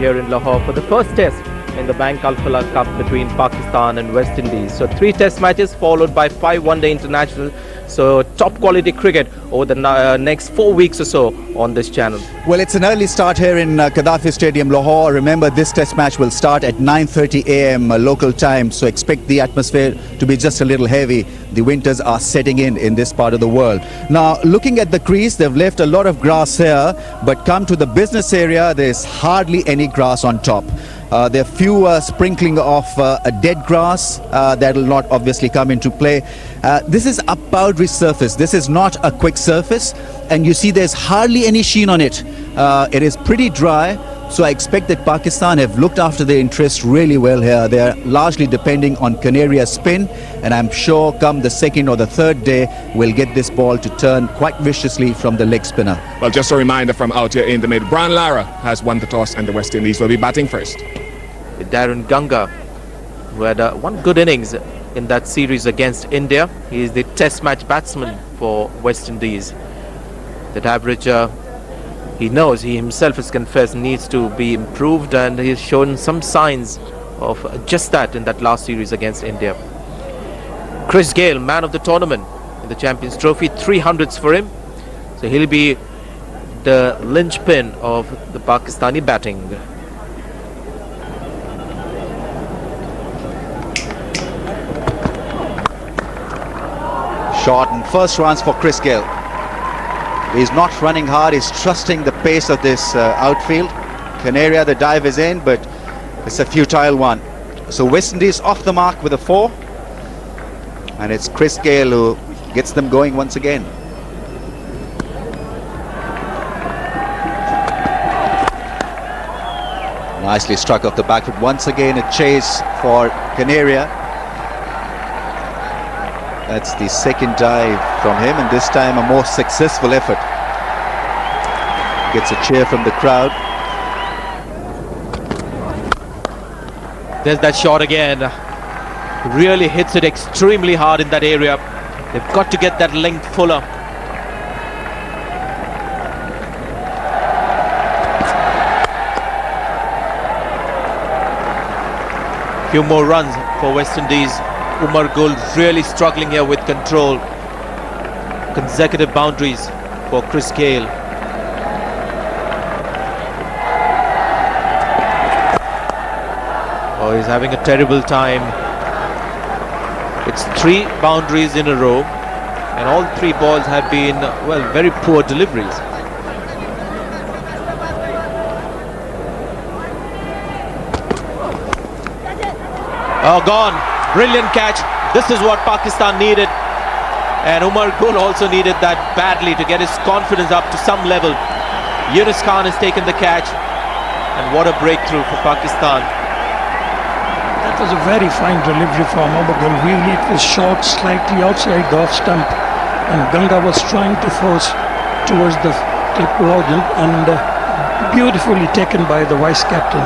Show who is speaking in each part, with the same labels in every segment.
Speaker 1: here in Lahore for the first test in the Bank Al-Fallah Cup between Pakistan and West Indies. So 3 test matches followed by 5 one-day international. So top quality cricket over the next 4 weeks or so on this channel.
Speaker 2: Well, it's an early start here in Gaddafi Stadium, Lahore. Remember, this test match will start at 9:30 a.m. Local time, so expect the atmosphere to be just a little heavy. The winters are setting in this part of the world. Now, looking at the crease, they've left a lot of grass here, but come to the business area, there's hardly any grass on top. There are few sprinkling of a dead grass that will not obviously come into play. This is a powdery surface. This is not a quick surface, and you see there's hardly any sheen on it. It is pretty dry, so I expect that Pakistan have looked after their interests really well here. They are largely depending on Canaria's spin, and I'm sure come the second or the third day we'll get this ball to turn quite viciously from the leg spinner.
Speaker 3: Well, just a reminder from out here in the mid, Brian Lara has won the toss and the West Indies will be batting first.
Speaker 1: Darren Ganga, who had one good innings in that series against India. He is the test match batsman for West Indies. That average, he knows, he himself has confessed, needs to be improved, and he's shown some signs of just that in that last series against India. Chris Gayle, man of the tournament in the Champions Trophy, 300s for him. So he'll be the linchpin of the Pakistani batting.
Speaker 2: Shot and first runs for Chris Gayle. He's not running hard, he's trusting the pace of this outfield. Canaria, the dive is in, but it's a futile one. So West Indies off the mark with a 4. And it's Chris Gayle who gets them going once again. Nicely struck off the back foot. Once again a chase for Canaria. That's the second dive from him, and this time a more successful effort. Gets a cheer from the crowd.
Speaker 1: There's that shot again. Really hits it extremely hard in that area. They've got to get that length fuller. Few more runs for West Indies. Umar Gul really struggling here with control. Consecutive boundaries for Chris Gayle. Oh, he's having a terrible time. It's 3 boundaries in a row, and all 3 balls have been, well, very poor deliveries. Oh, gone. Brilliant catch. This is what Pakistan needed, and Umar Gul also needed that badly to get his confidence up to some level. Yunus Khan has taken the catch, and what a breakthrough for Pakistan.
Speaker 4: That was a very fine delivery from Umar Gul. Really, it was short, slightly outside the off stump, and Ganga was trying to force towards the clip organ, and beautifully taken by the vice captain.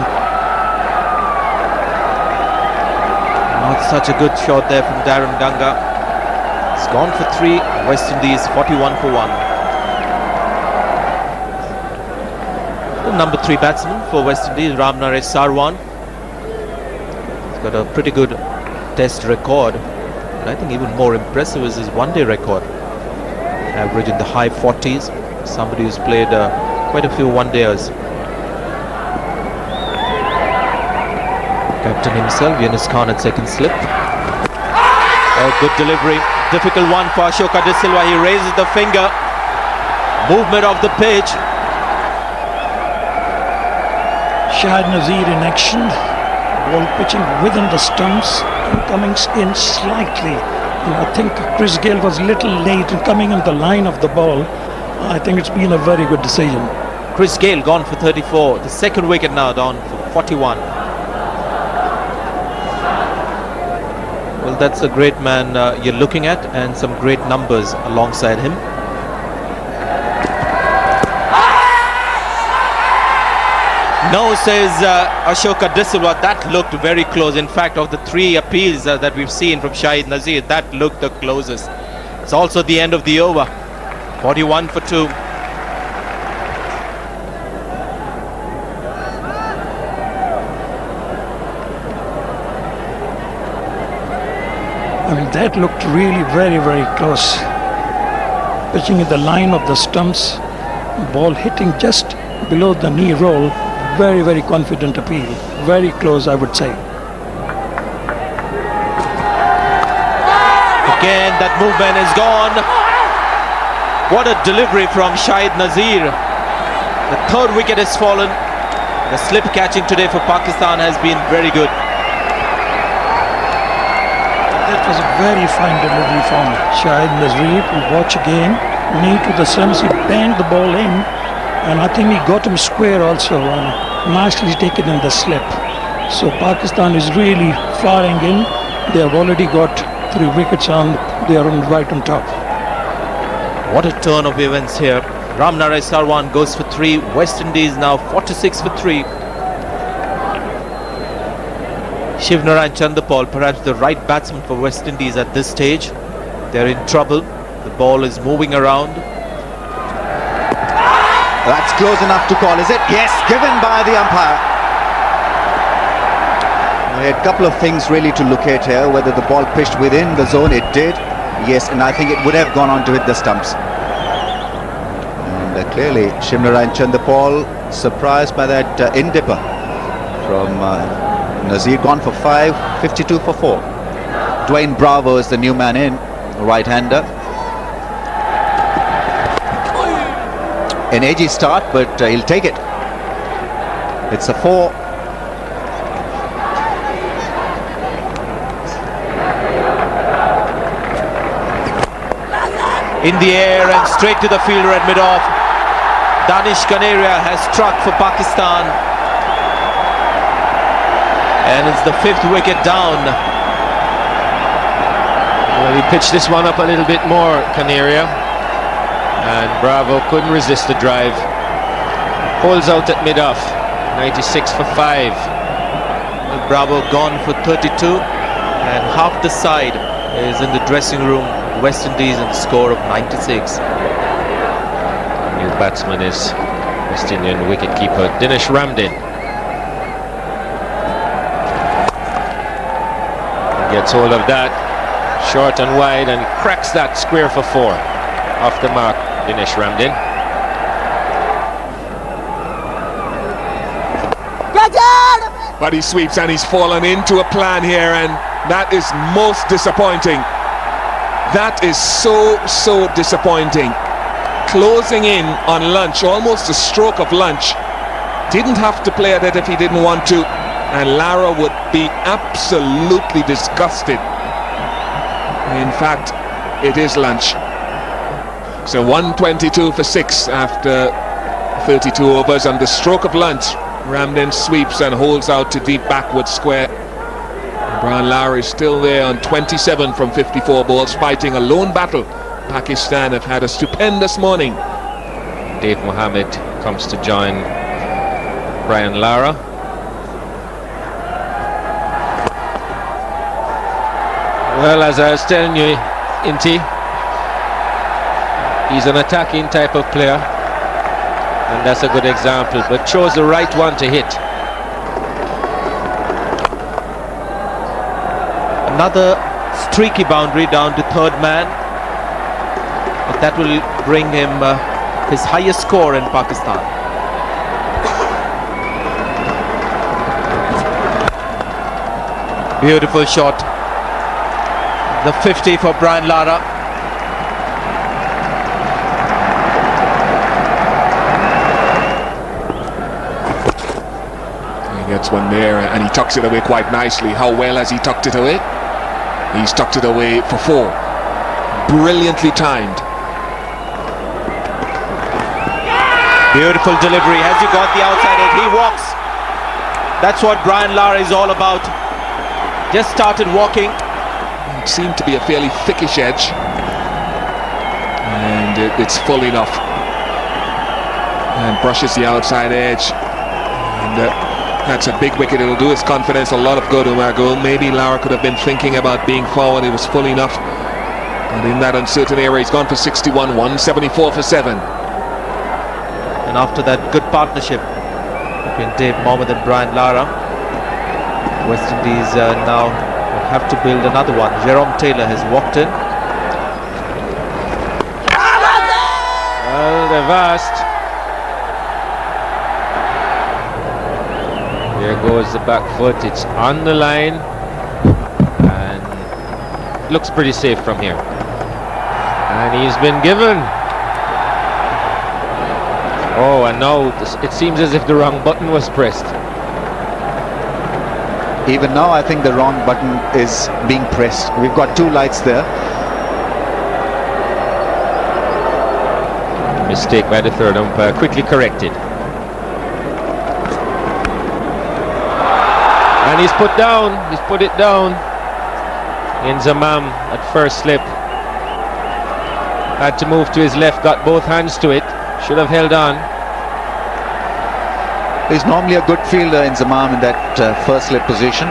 Speaker 1: Not such a good shot there from Darren Ganga. It's gone for 3. West Indies 41 for 1. The number 3 batsman for West Indies, Ramnaresh Sarwan. He's got a pretty good test record, but I think even more impressive is his one-day record. Average in the high 40s. Somebody who's played quite a few one-dayers. Captain himself, Yunus Khan at second slip. Oh, good delivery. Difficult one for Ashoka De Silva. He raises the finger. Movement of the pitch.
Speaker 4: Shahid Nazir in action. Ball pitching within the stumps and coming in slightly. And I think Chris Gayle was a little late in coming on the line of the ball. I think it's been a very good decision.
Speaker 1: Chris Gayle gone for 34. The second wicket now down for 41. Well, that's a great man you're looking at, and some great numbers alongside him. No, says Ashoka De Silva. That looked very close. In fact, of the 3 appeals that we've seen from Shahid Nazir, that looked the closest. It's also the end of the over. 41 for 2.
Speaker 4: I mean, that looked really very, very close. Pitching in the line of the stumps, ball hitting just below the knee roll. Very, very confident appeal. Very close, I would say.
Speaker 1: Again, that movement is gone. What a delivery from Shahid Nazir. The third wicket has fallen. The slip catching today for Pakistan has been very good.
Speaker 4: That was a very fine delivery from Shahid Nazir. Watch again. Knee to the stumps. He banged the ball in. And I think he got him square also. And nicely taken in the slip. So Pakistan is really firing in. They have already got 3 wickets on. They are right on top.
Speaker 1: What a turn of events here. Ramnarai Sarwan goes for 3. West Indies now 46 for 3. Shivnarayan Chanderpaul, perhaps the right batsman for West Indies at this stage. They're in trouble. The ball is moving around.
Speaker 2: That's close enough to call, is it? Yes, given by the umpire. We had a couple of things really to look at here. Whether the ball pitched within the zone, it did. Yes, and I think it would have gone on to hit the stumps. And clearly, Shivnarayan Chanderpaul surprised by that in-dipper from Nazir. Gone for 5, 52 for 4. Dwayne Bravo is the new man in, right-hander. An edgy start, but he'll take it. It's a 4.
Speaker 1: In the air and straight to the fielder at mid-off. Danish Kaneria has struck for Pakistan. And it's the 5th wicket down.
Speaker 5: Well, he pitched this one up a little bit more, Kaneria. And Bravo couldn't resist the drive. Holds out at mid-off. 96 for 5.
Speaker 1: Bravo gone for 32. And half the side is in the dressing room. West Indies and the score of 96.
Speaker 5: New batsman is West Indian wicketkeeper Dinesh Ramdin. Gets hold of that, short and wide, and cracks that square for 4. Off the mark, Dinesh Ramdin.
Speaker 3: But he sweeps and he's fallen into a plan here, and that is most disappointing. That is so disappointing. Closing in on lunch, almost a stroke of lunch. Didn't have to play at it if he didn't want to, and Lara would be absolutely disgusted. In fact, it is lunch. So 122 for 6 after 32 overs, and the stroke of lunch, Ramdin sweeps and holds out to deep backward square. Brian Lara is still there on 27 from 54 balls, fighting a lone battle. Pakistan have had a stupendous morning.
Speaker 5: Dave Mohammed comes to join Brian Lara. Well, as I was telling you, Inti, he's an attacking type of player, and that's a good example, but chose the right one to hit.
Speaker 1: Another streaky boundary down to 3rd man. But that will bring him his highest score in Pakistan. Beautiful shot. The 50 for Brian Lara.
Speaker 3: He gets one there and he tucks it away quite nicely. How well has he tucked it away? He's tucked it away for 4. Brilliantly timed.
Speaker 1: Beautiful delivery. Has he got the outside edge? He walks. That's what Brian Lara is all about. Just started walking.
Speaker 3: It seemed to be a fairly thickish edge. And it's full enough. And brushes the outside edge. And that's a big wicket. It'll do his confidence a lot of good, Umargo. Maybe Lara could have been thinking about being forward. It was full enough. And in that uncertain area, he's gone for 61, 174 for 7.
Speaker 1: And after that good partnership between Dave Mohammed and Brian Lara, West Indies now have to build another one. Jerome Taylor has walked in.
Speaker 5: Well, they've asked. There goes the back foot. It's on the line. And looks pretty safe from here. And he's been given. Oh, and now it seems as if the wrong button was pressed.
Speaker 2: Even now, I think the wrong button is being pressed. We've got two lights there.
Speaker 5: Mistake by the third umpire, quickly corrected. And he's put down, he's put it down. Inzamam at first slip. Had to move to his left, got both hands to it. Should have held on.
Speaker 2: He's normally a good fielder in Zamam in that first slip position.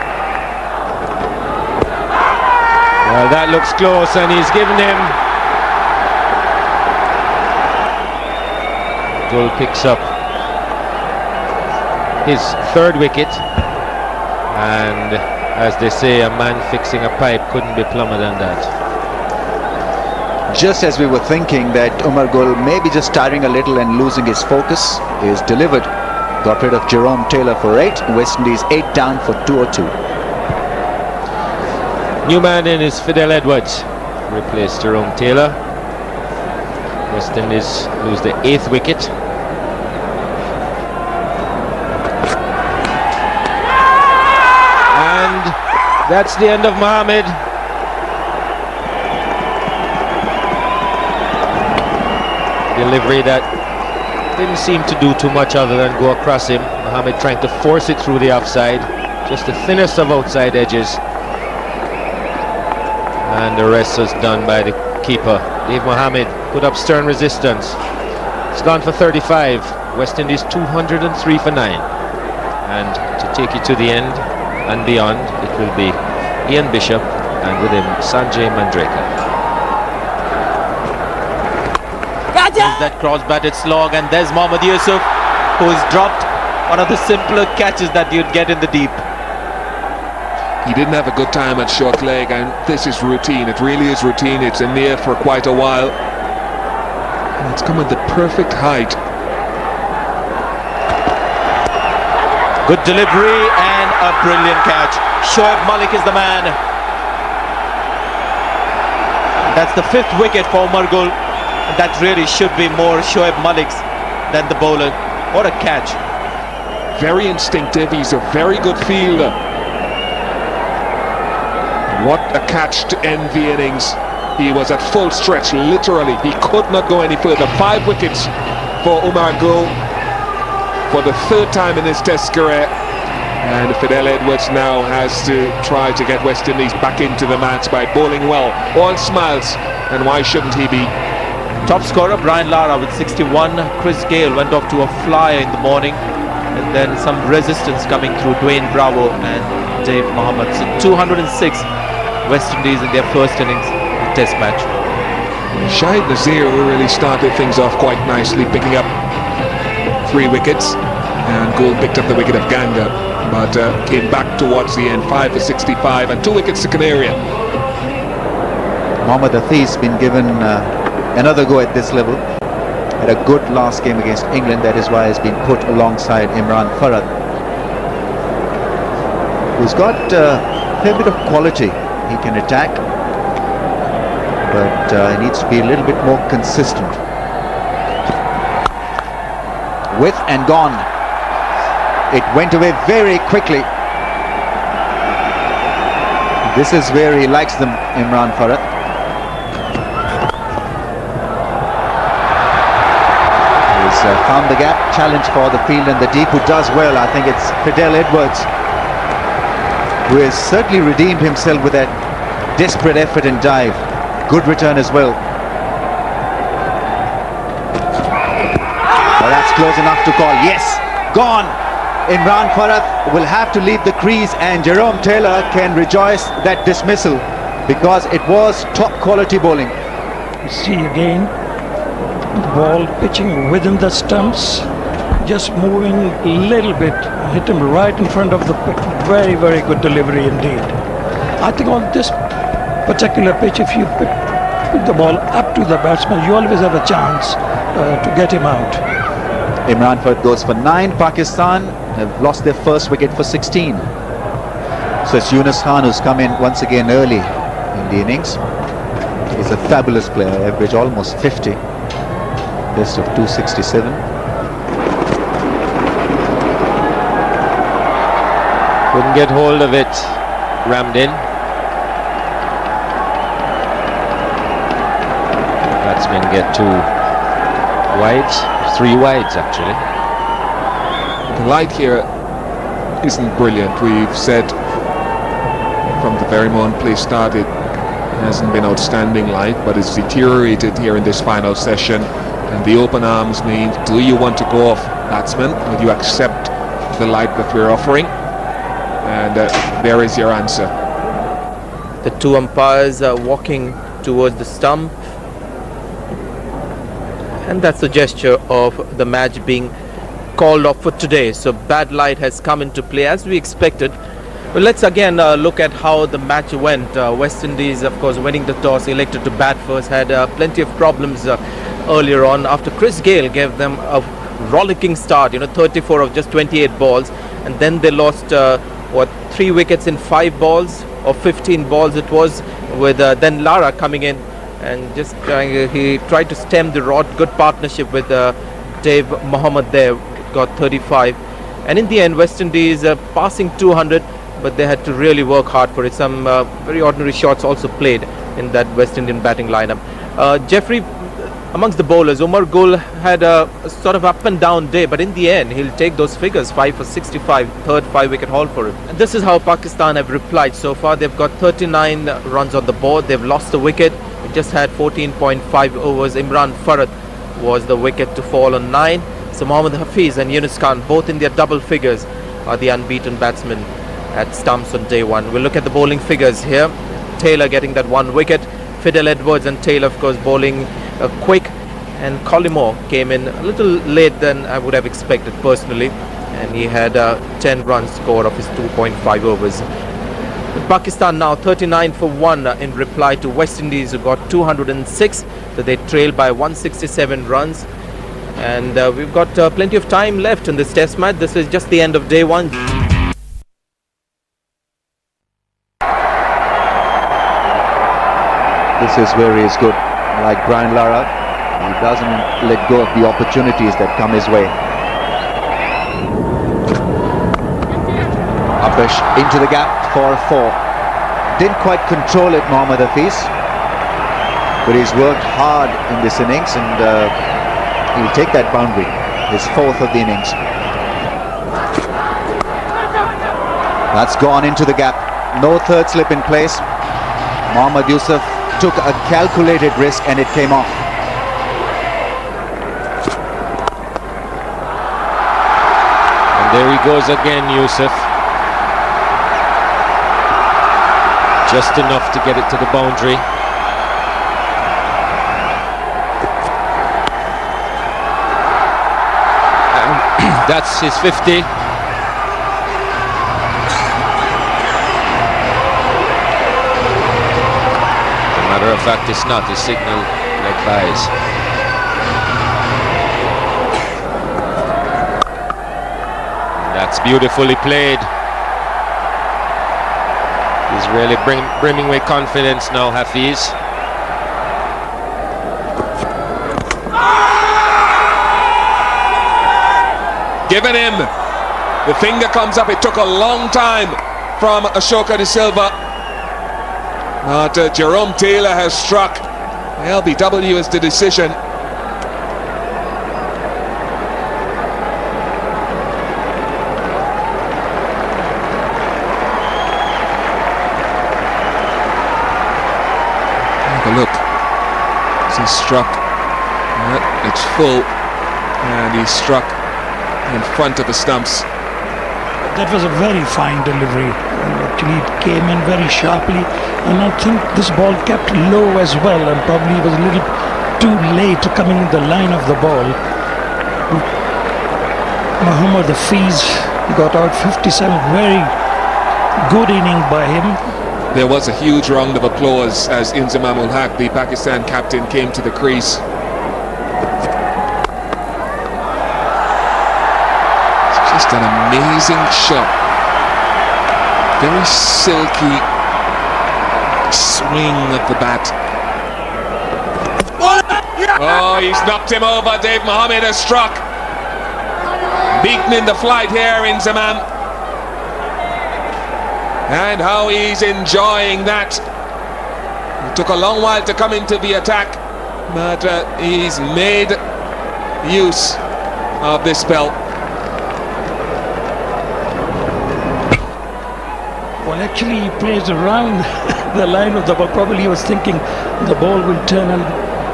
Speaker 5: Well, that looks close, and he's given him. Goal picks up his third wicket, and as they say, a man fixing a pipe couldn't be plumber than that.
Speaker 2: Just as we were thinking that Umar Gul may be just tiring a little and losing his focus, he is delivered. Got rid of Jerome Taylor for 8. West Indies 8 down for 202.
Speaker 5: New man in is Fidel Edwards. Replaced Jerome Taylor. West Indies lose the 8th wicket. And that's the end of Mohammad. Delivery that didn't seem to do too much other than go across him. Mohammad trying to force it through the offside. Just the thinnest of outside edges. And the rest was done by the keeper. Dave Mohammad put up stern resistance. It's gone for 35. West Indies 203 for 9. And to take it to the end and beyond, it will be Ian Bishop and with him Sanjay Mandraker.
Speaker 1: There's that cross-batted slog, and there's Mohammad Yousuf, who's dropped one of the simpler catches that you'd get in the deep.
Speaker 3: He didn't have a good time at short leg, and this is routine. It really is routine. It's in the air for quite a while. And it's come at the perfect height.
Speaker 1: Good delivery and a brilliant catch. Shoaib Malik is the man. That's the 5th wicket for Umar Gul. That really should be more Shoaib Malik's than the bowler. What a catch.
Speaker 3: Very instinctive. He's a very good fielder. What a catch to end the innings. He was at full stretch, literally. He could not go any further. 5 wickets for Umar Gul for the 3rd time in his Test career. And Fidel Edwards now has to try to get West Indies back into the match by bowling well. All smiles, and why shouldn't he be?
Speaker 1: Top scorer Brian Lara with 61. Chris Gale went off to a flyer in the morning, and then some resistance coming through Dwayne Bravo and Dave Mohammad. So 206 West Indies in their first innings in the Test match.
Speaker 3: Shahid Nazir really started things off quite nicely, picking up 3 wickets, and Gould picked up the wicket of Ganga, but came back towards the end. 5 for 65 and 2 wickets to Canaria.
Speaker 2: Mohammad Hafiz been given another go at this level. Had a good last game against England. That is why he's been put alongside Imran Farad, who's got a fair bit of quality. He can attack, but he needs to be a little bit more consistent. With and gone. It went away very quickly. This is where he likes them, Imran Farad. Found the gap, challenge for the field and the deep. Who does well, I think it's Fidel Edwards, who has certainly redeemed himself with that desperate effort and dive. Good return as well. Oh, that's close enough to call. Yes, gone. Imran Farad will have to leave the crease, and Jerome Taylor can rejoice that dismissal because it was top quality bowling.
Speaker 4: You see again the ball pitching within the stumps, just moving a little bit, hit him right in front of the pick. Very, very good delivery indeed. I think on this particular pitch, if you put the ball up to the batsman, you always have a chance to get him out.
Speaker 2: Imran Farhat goes for 9. Pakistan have lost their first wicket for 16. So it's Yunus Khan who's come in once again early in the innings. He's a fabulous player, average almost 50. Best of 267.
Speaker 5: Couldn't get hold of it. Rammed in. Batsmen get 2 wides. 3 wides actually.
Speaker 3: The light here isn't brilliant. We've said from the very moment play started, it hasn't been outstanding light, but it's deteriorated here in this final session. And the open arms mean, do you want to go off, batsman? Will you accept the light that we're offering? And there is your answer.
Speaker 1: The 2 umpires are walking towards the stump, and that's a gesture of the match being called off for today. So bad light has come into play as we expected. Well, let's again look at how the match went. West Indies, of course, winning the toss, elected to bat first, had plenty of problems earlier on after Chris Gale gave them a rollicking start, 34 of just 28 balls, and then they lost 3 wickets in 5 balls or 15 balls it was, with then Lara coming in and just he tried to stem the rod. Good partnership with Dave Mohammad there, got 35, and in the end West Indies passing 200, but they had to really work hard for it. Some very ordinary shots also played in that West Indian batting lineup. Jeffrey, amongst the bowlers, Umar Gul had a sort of up and down day, but in the end he'll take those figures. 5 for 65, third 5-wicket haul for him. And this is how Pakistan have replied so far. They've got 39 runs on the board. They've lost the wicket. They just had 14.5 overs. Imran Farhat was the wicket to fall on 9. So Mohammad Hafiz and Yunus Khan, both in their double figures, are the unbeaten batsmen at stumps on day 1. We'll look at the bowling figures here. Taylor getting that 1 wicket. Fidel Edwards and Taylor, of course, bowling quick, and Collymore came in a little late than I would have expected personally, and he had 10 runs scored of his 2.5 overs. Pakistan now 39 for 1 in reply to West Indies, who got 206, so they trail by 167 runs, and we've got plenty of time left in this test match. This is just the end of day 1.
Speaker 2: This is where he is good. Like Brian Lara, he doesn't let go of the opportunities that come his way. Apesh into the gap for 4. Didn't quite control it, Mohammad Hafiz, but he's worked hard in this innings, and he'll take that boundary, his 4th of the innings. That's gone into the gap. No third slip in place. Mohammad Yousuf took a calculated risk and it came off.
Speaker 5: And there he goes again, Yousuf. Just enough to get it to the boundary. That's his 50. Matter of fact, it's not. The signal leg buys. That's beautifully played. He's really brimming with confidence now, Hafiz.
Speaker 3: Given him. The finger comes up. It took a long time from Ashoka De Silva. But Jerome Taylor has struck. LBW is the decision. Have a look. As he struck. It's full. And he struck in front of the stumps.
Speaker 4: That was a very fine delivery. Actually, it came in very sharply, and I think this ball kept low as well, and probably was a little too late coming in the line of the ball. Mohammad Hafiz got out 57. Very good inning by him.
Speaker 3: There was a huge round of applause as Inzamam ul Haq, the Pakistan captain, came to the crease. It's just an amazing shot. Very silky swing of the bat. Oh, he's knocked him over. Dave Mohammed has struck. Beaten in the flight here, Inzamam. And how he's enjoying that. It took a long while to come into the attack, but he's made use of this spell.
Speaker 4: Well, actually he plays around the line of the ball. Probably he was thinking the ball will turn and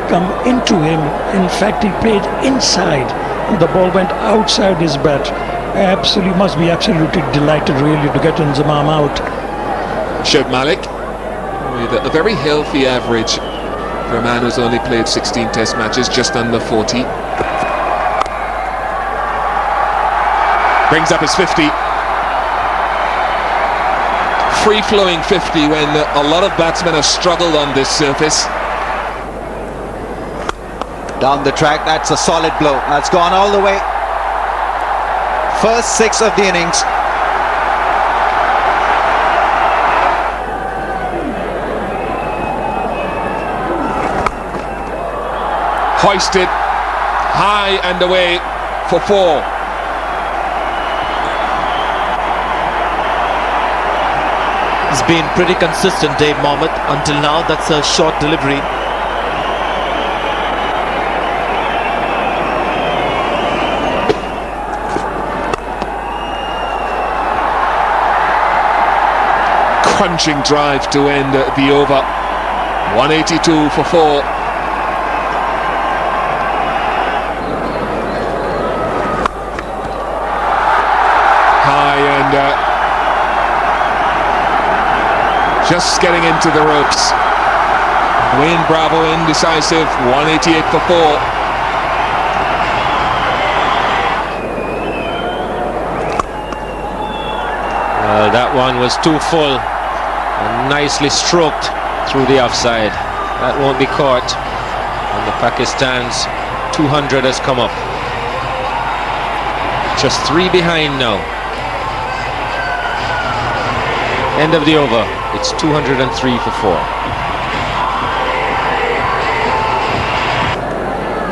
Speaker 4: come into him. In fact, he played inside and the ball went outside his bat. Absolutely, must be absolutely delighted really to get Inzamam out.
Speaker 3: Shoaib Malik with a very healthy average for a man who's only played 16 test matches, just under 40. Brings up his 50. Free-flowing 50 when a lot of batsmen have struggled on this surface.
Speaker 2: Down the track, that's a solid blow. That's gone all the way. First 6 of the innings.
Speaker 3: Hoisted high and away for 4.
Speaker 1: He's been pretty consistent, Dave Mohammed. Until now, that's a short delivery.
Speaker 3: Crunching drive to end the over. 182 for 4. High and just getting into the ropes. Wayne Bravo indecisive. 188 for 4.
Speaker 5: That one was too full. And nicely stroked through the offside. That won't be caught. And the Pakistan's 200 has come up. Just 3 behind now. End of the over. It's 203 for 4.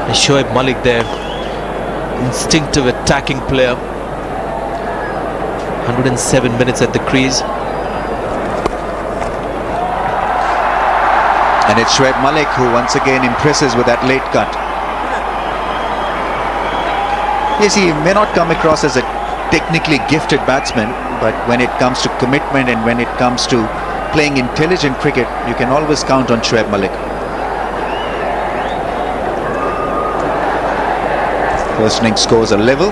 Speaker 1: And Shoaib Malik there, instinctive attacking player. 107 minutes at the crease.
Speaker 2: And it's Shoaib Malik who once again impresses with that late cut. Yes, he may not come across as a technically gifted batsman, but when it comes to commitment and when it comes to playing intelligent cricket, you can always count on Shoaib Malik. First innings scores are level.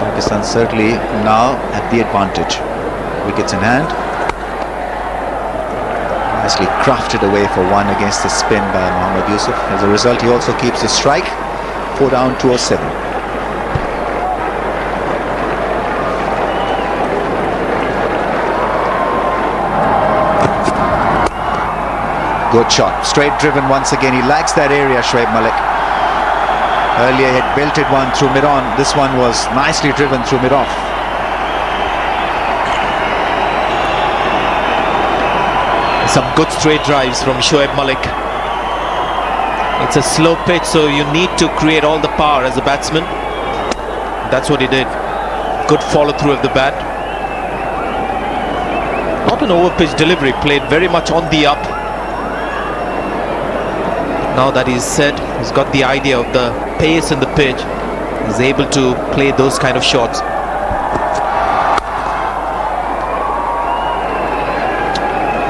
Speaker 2: Pakistan certainly now at the advantage. Wickets in hand. Nicely crafted away for 1 against the spin by Mohammad Yousuf. As a result, he also keeps the strike. 4 down, 207. Good shot. Straight driven once again. He likes that area, Shoaib Malik. Earlier he had belted one through mid-on. This one was nicely driven through mid-off.
Speaker 1: Some good straight drives from Shoaib Malik. It's a slow pitch, so you need to create all the power as a batsman. That's what he did. Good follow through of the bat. Not an over-pitch delivery, played very much on the up. Now that he's set, he's got the idea of the pace and the pitch. He's able to play those kind of shots.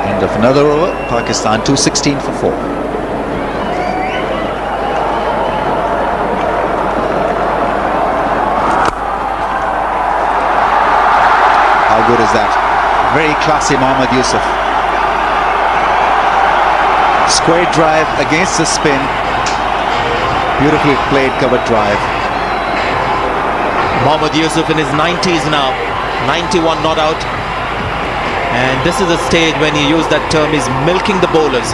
Speaker 2: End of another over. Pakistan 216 for 4. How good is that? Very classy Mohammad Yousuf. Square drive against the spin. Beautifully played covered drive.
Speaker 1: Mohammad Yousuf in his 90s now. 91 not out. And this is a stage when you use that term, is milking the bowlers.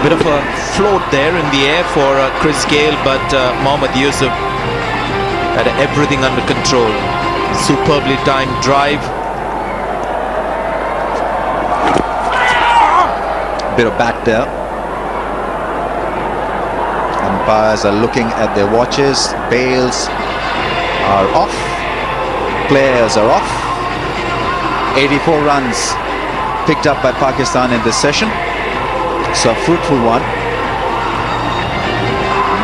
Speaker 1: Bit of a float there in the air for Chris Gale, but Mohammad Yousuf had everything under control. Superbly timed drive.
Speaker 2: Bit of bat there. Umpires are looking at their watches. Bails are off. Players are off. 84 runs picked up by Pakistan in this session. So a fruitful one.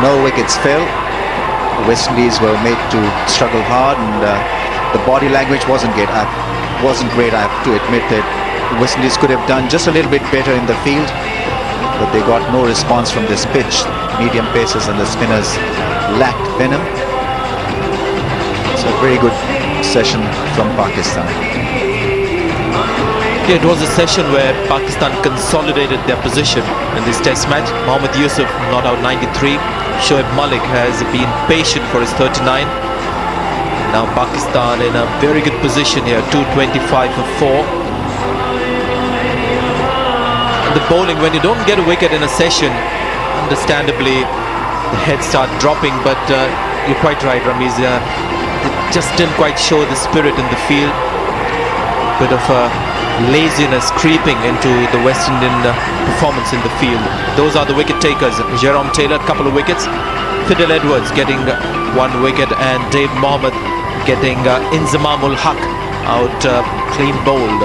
Speaker 2: No wickets fell. The West Indies were made to struggle hard, and the body language wasn't great. I have to admit that the West Indies could have done just a little bit better in the field, but they got no response from this pitch. Medium pacers and the spinners lacked venom. So a very good session from Pakistan.
Speaker 1: Yeah, it was a session where Pakistan consolidated their position in this test match. Mohammad Yousuf not out 93. Shoaib Malik has been patient for his 39. Now Pakistan in a very good position here, 225 for 4. And the bowling, when you don't get a wicket in a session, understandably the heads start dropping, but you're quite right, Ramiz. They just didn't quite show the spirit in the field. Bit of laziness creeping into the West Indian performance in the field. Those are the wicket takers. Jerome Taylor, couple of wickets. Fidel Edwards getting 1 wicket, and Dave Mohammed getting Inzamamul Haq out clean bowled.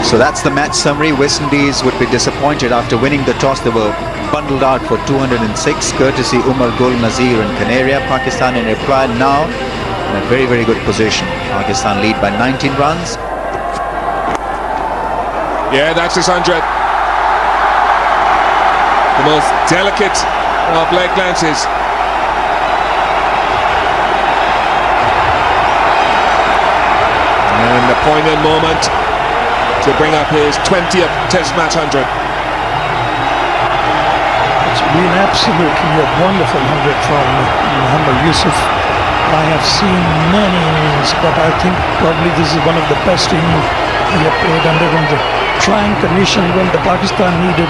Speaker 2: So that's the match summary. West Indies would be disappointed after winning the toss. They were bundled out for 206, courtesy Umar Gul Nazir and Canaria. Pakistan in reply now in a very, very good position. Pakistan lead by 19 runs.
Speaker 3: Yeah, that's his 100. The most delicate of leg glances. And a poignant moment to bring up his 20th Test match 100.
Speaker 4: It's been absolutely a wonderful 100 from Mohammad Yousuf. I have seen many innings, but I think probably this is one of the best innings he has played under the trying condition when the Pakistan needed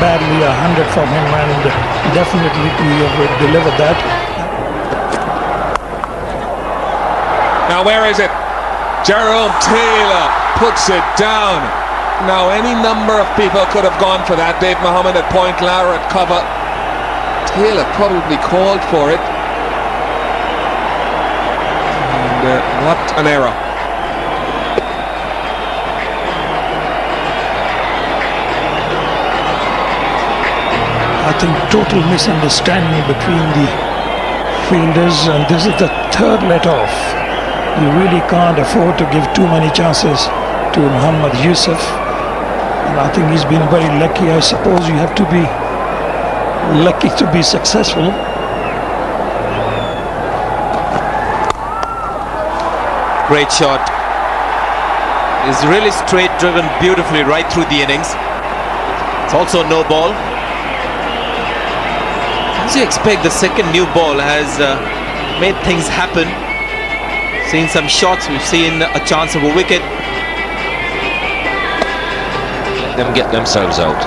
Speaker 4: badly 100 from him, and definitely he have delivered that.
Speaker 3: Now where is it? Jerome Taylor puts it down. Now any number of people could have gone for that. Dave Mohammed at point, Lara at cover. Taylor probably called for it. What an error.
Speaker 4: I think total misunderstanding between the fielders, and this is the third let off. You really can't afford to give too many chances to Mohammad Yousuf, and I think he's been very lucky. I suppose you have to be lucky to be successful.
Speaker 1: Great shot. Is really straight driven beautifully right through the innings. It's also no ball. As you expect, the second new ball has made things happen. Seen some shots, we've seen a chance of a wicket.
Speaker 5: Let them get themselves out.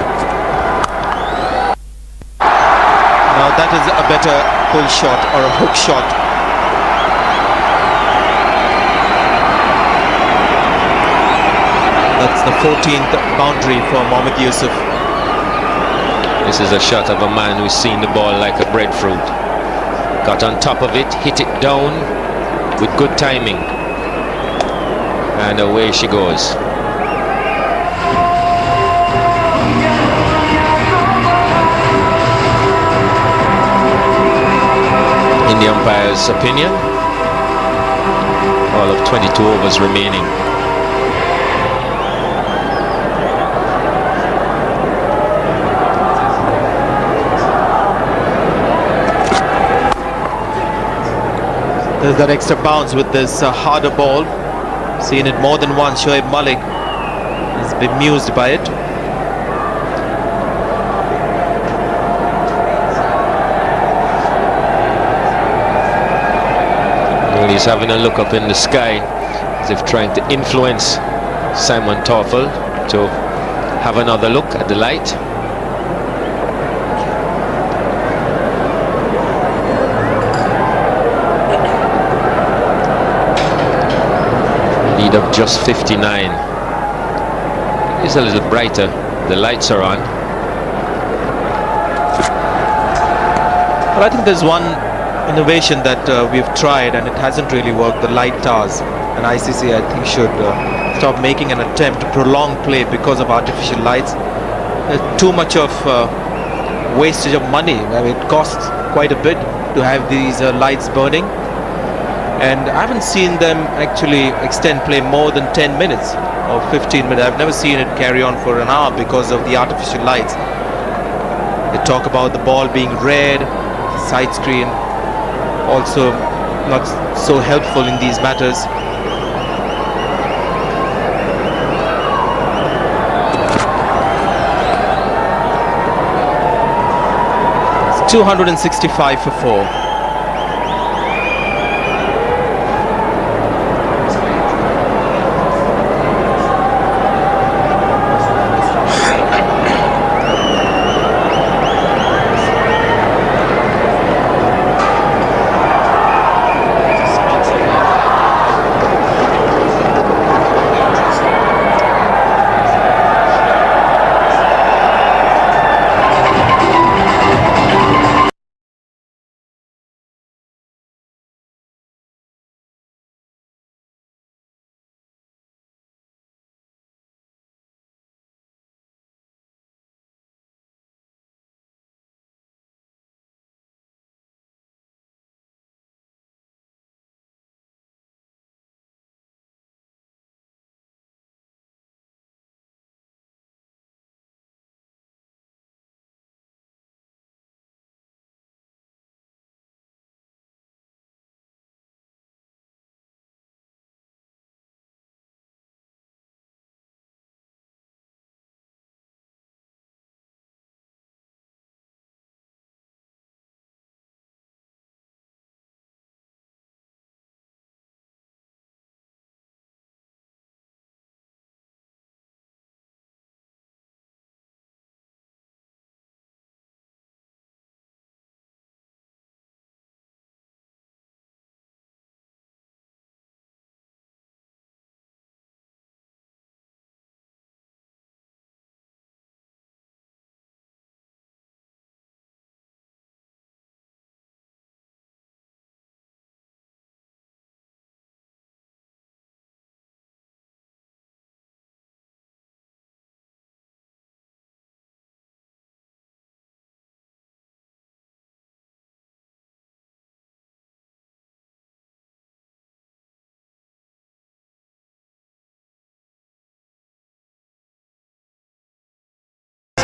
Speaker 1: Now that is a better pull shot or a hook shot. That's the 14th boundary for Mohammad Yousuf.
Speaker 5: This is a shot of a man who's seen the ball like a breadfruit. Got on top of it, hit it down with good timing. And away she goes. In the umpire's opinion, all of 22 overs remaining.
Speaker 1: There's that extra bounce with this harder ball. Seen it more than once. Shoaib Malik is bemused by it.
Speaker 5: Really he's having a look up in the sky as if trying to influence Simon Toffel to have another look at the light. Lead of just 59. It's a little brighter. The lights are on.
Speaker 1: Well, I think there's one innovation that we've tried and it hasn't really worked, the light towers. And ICC, I think, should stop making an attempt to prolong play because of artificial lights. There's too much of wastage of money. I mean, it costs quite a bit to have these lights burning. And I haven't seen them actually extend play more than 10 minutes or 15 minutes. I've never seen it carry on for an hour because of the artificial lights. They talk about the ball being red, the side screen also not so helpful in these matters. It's 265 for 4.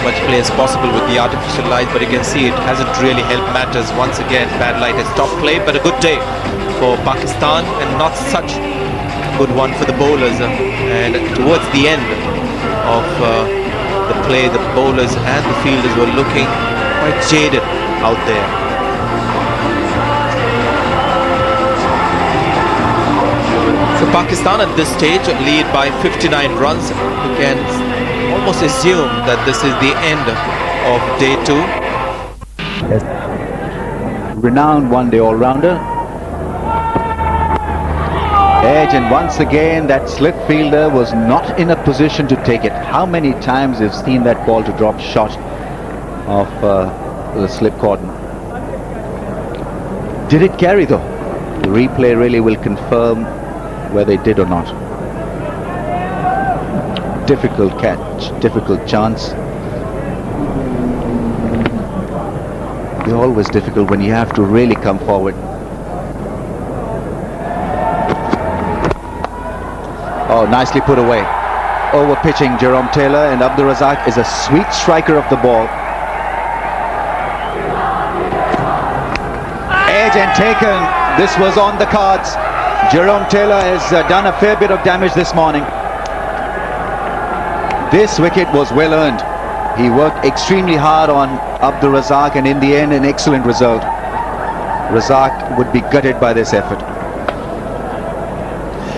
Speaker 1: Much play as possible with the artificial light, but you can see it hasn't really helped matters. Once again, bad light has stopped play, but a good day for Pakistan and not such good one for the bowlers. And towards the end of the play, the bowlers and the fielders were looking quite jaded out there. So Pakistan at this stage lead by 59 runs. You can almost assume that this is the end of day 2.
Speaker 2: Renowned one-day all-rounder. Edge, and once again that slip fielder was not in a position to take it. How many times we've seen that ball to drop short of the slip cordon. Did it carry though? The replay really will confirm whether it did or not. Difficult catch, difficult chance. They're always difficult when you have to really come forward. Oh, nicely put away. Over pitching Jerome Taylor, and Abdul Razak is a sweet striker of the ball. Edge and taken. This was on the cards. Jerome Taylor has done a fair bit of damage this morning. This wicket was well earned. He worked extremely hard on Abdul Razak, and in the end an excellent result. Razak would be gutted by this effort.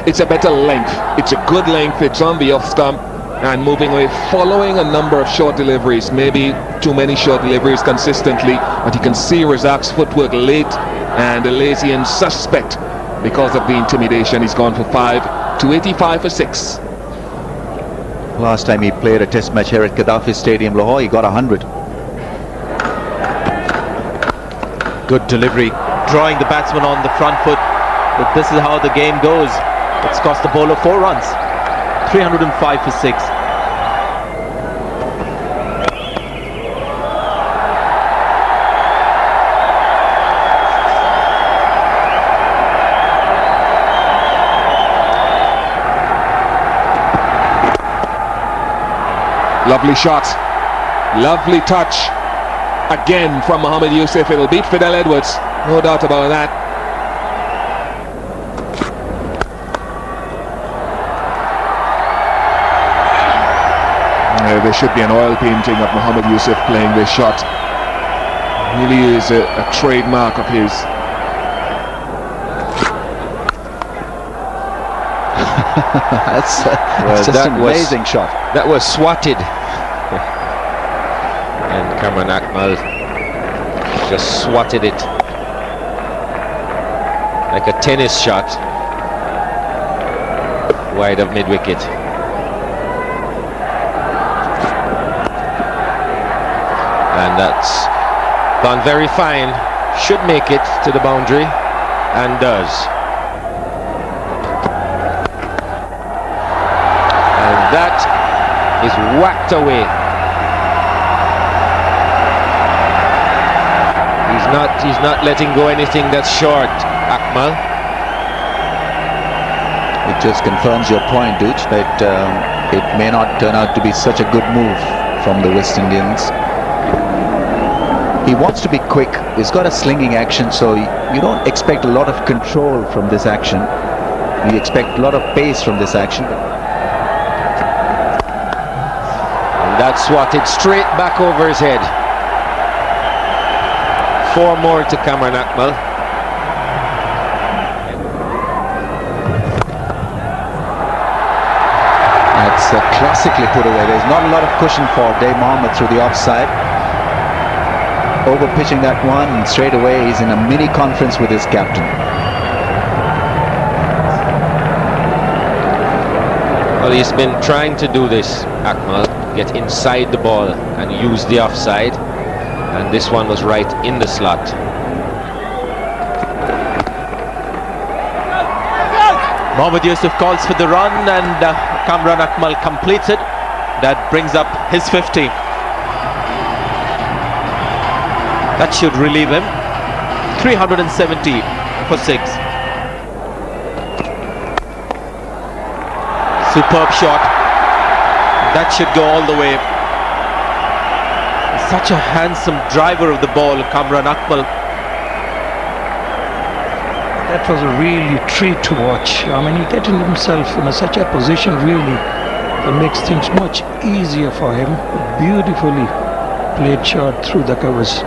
Speaker 3: it's a better length. It's a good length. It's on the off stump and moving away, following a number of short deliveries, maybe too many short deliveries consistently, but you can see Razak's footwork late and lazy and suspect because of the intimidation. He's gone for 5 to 85 for 6.
Speaker 2: Last time he played a test match here at Gaddafi Stadium, Lahore, he got 100.
Speaker 1: Good delivery, drawing the batsman on the front foot. But this is how the game goes. It's cost the bowler 4 runs. 305 for 6.
Speaker 3: Lovely shot, lovely touch again from Mohammad Yousuf. It'll beat Fidel Edwards, no doubt about that. There should be an oil painting of Mohammad Yousuf playing this shot. Really is a trademark of his.
Speaker 2: That's just an amazing shot.
Speaker 5: That was swatted. And Kamran Akmal just swatted it like a tennis shot wide of mid-wicket. And that's gone very fine. Should make it to the boundary and does. And that is whacked away. He's not letting go anything that's short, Akmal.
Speaker 2: It just confirms your point, Dooch, that it may not turn out to be such a good move from the West Indians. He wants to be quick. He's got a slinging action, so you don't expect a lot of control from this action. You expect a lot of pace from this action.
Speaker 5: And that's swatted straight back over his head. 4 more to Kamran Akmal.
Speaker 2: That's classically put away. There's not a lot of cushion for Dave Mohammed through the offside. Over pitching that one, and straight away he's in a mini conference with his captain.
Speaker 5: Well, he's been trying to do this, Akmal, get inside the ball and use the offside, and this one was right in the slot.
Speaker 1: Mohammad Yousuf calls for the run, and Kamran Akmal completes it. That brings up his 50. That should relieve him. 370 for 6. Superb shot. That should go all the way. Such a handsome driver of the ball, Kamran Akmal.
Speaker 4: That was a really treat to watch. I mean, he getting himself in such a position really that makes things much easier for him. Beautifully played shot through the covers.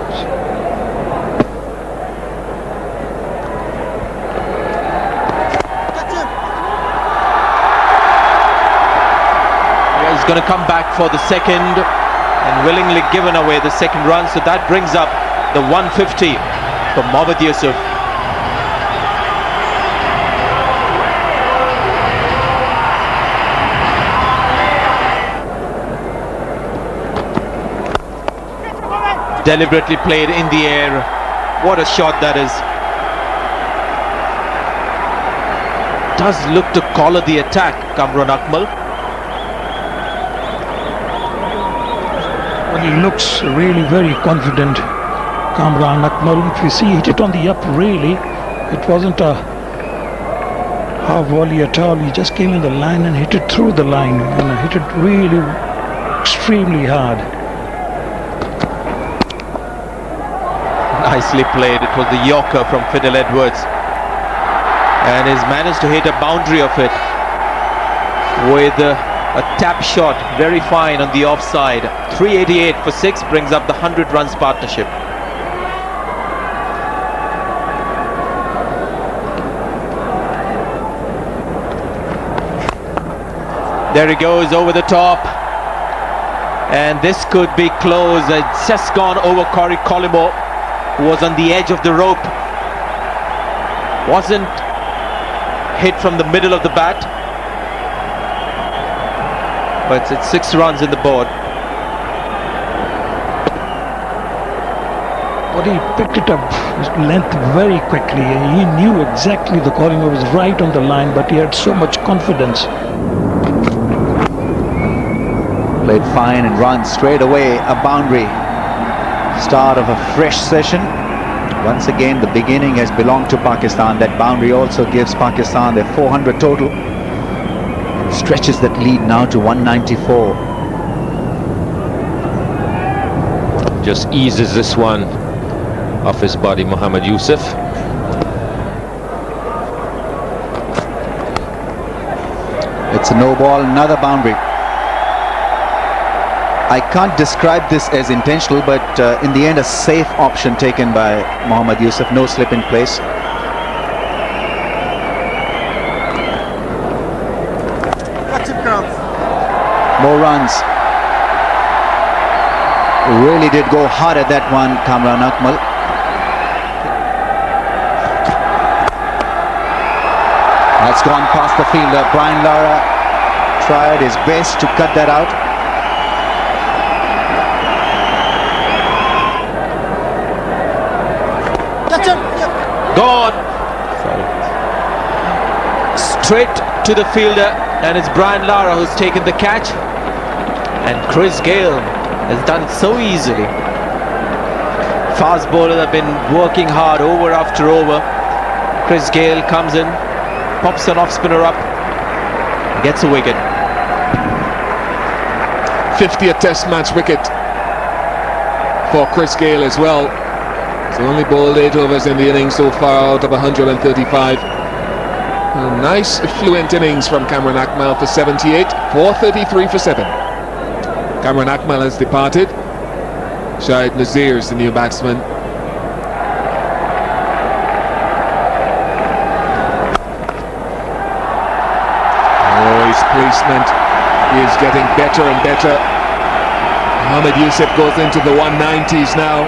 Speaker 1: He's going to come back for the second and willingly given away the second run, so that brings up the 150 for Mohammad Yousuf. Deliberately played in the air. What a shot that is. Does look to collar the attack, Kamran Akmal.
Speaker 4: Well, he looks really very confident, Kamran Akmal. If you see, hit it on the up really. It wasn't a half volley at all. He just came in the line and hit it through the line and hit it really extremely hard.
Speaker 1: Nicely played. It was the Yorker from Fidel Edwards, and he's managed to hit a boundary of it with a tap shot, very fine on the offside. 388 for 6 brings up the 100 runs partnership. There he goes over the top. And this could be close. It's just gone over Corey Collymore, who was on the edge of the rope. Wasn't hit from the middle of the bat. But it's 6 runs in the board.
Speaker 4: But he picked it up his length very quickly. He knew exactly the Collymore was right on the line, but he had so much confidence.
Speaker 2: Played fine and run straight away, a boundary. Start of a fresh session. Once again, the beginning has belonged to Pakistan. That boundary also gives Pakistan their 400 total. Stretches that lead now to 194.
Speaker 5: Just eases this one off his body, Mohammad Yousuf.
Speaker 2: It's a no ball, another boundary. I can't describe this as intentional, but in the end a safe option taken by Mohammad Yousuf. No slip in place. More runs. Really did go hard at that one, Kamran Akmal. That's gone past the fielder. Brian Lara tried his best to cut that out.
Speaker 1: Gone. Straight to the fielder, and it's Brian Lara who's taken the catch. And Chris Gale has done it so easily. Fast bowlers have been working hard over after over. Chris Gale comes in, pops an off spinner up, gets a wicket.
Speaker 3: 50th Test match wicket for Chris Gale as well. He's only bowled 8 overs in the innings so far out of 135. A nice fluent innings from Kamran Akmal for 78, 433 for 7. Kamran Akmal has departed. Shahid Nazir is the new batsman. Oh, his placement is getting better and better. Mohammad Yousuf goes into the 190s now.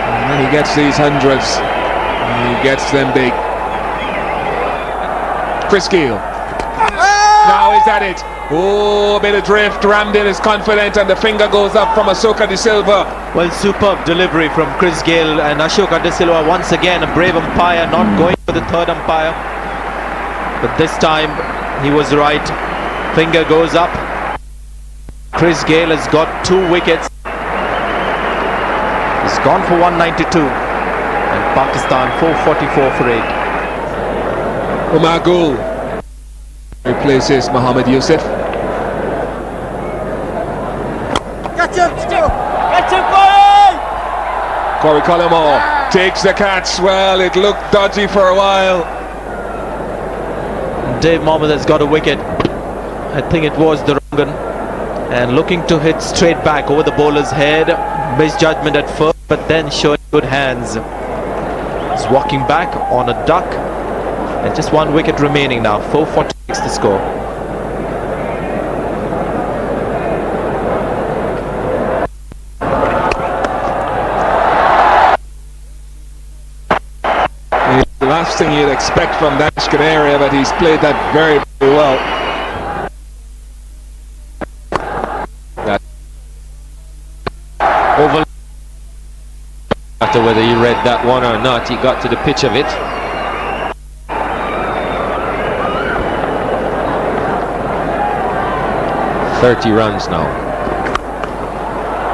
Speaker 3: And then he gets these hundreds. And he gets them big. Chris Gale. Now he's at it. Oh, a bit of drift. Ramdin is confident and the finger goes up from Ashoka De Silva.
Speaker 1: Well, superb delivery from Chris Gale, and Ashoka De Silva once again a brave umpire, not going for the third umpire. But this time he was right. Finger goes up. Chris Gale has got 2 wickets. He's gone for 192. And Pakistan 444 for 8.
Speaker 3: Umar Gul replaces Mohammad Yousuf. Corey Collymore takes the catch. Well, it looked dodgy for a while.
Speaker 1: Dave Mohammed has got a wicket. I think it was the wrong one. And looking to hit straight back over the bowler's head. Misjudgment at first, but then showing good hands. He's walking back on a duck. And just 1 wicket remaining now. 446 to score.
Speaker 3: The last thing you'd expect from that area, but he's played that very, very well.
Speaker 5: That over. After whether you read that one or not, he got to the pitch of it. "30 runs now,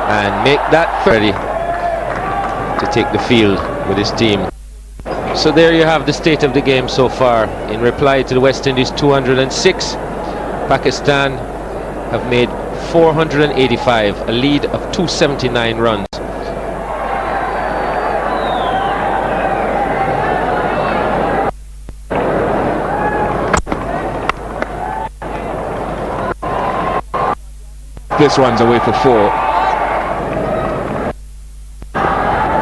Speaker 5: and make that 30 to take the field with his team." So there you have the state of the game so far. In reply to the West Indies 206, Pakistan have made 485, a lead of 279 runs.
Speaker 3: This one's away for 4.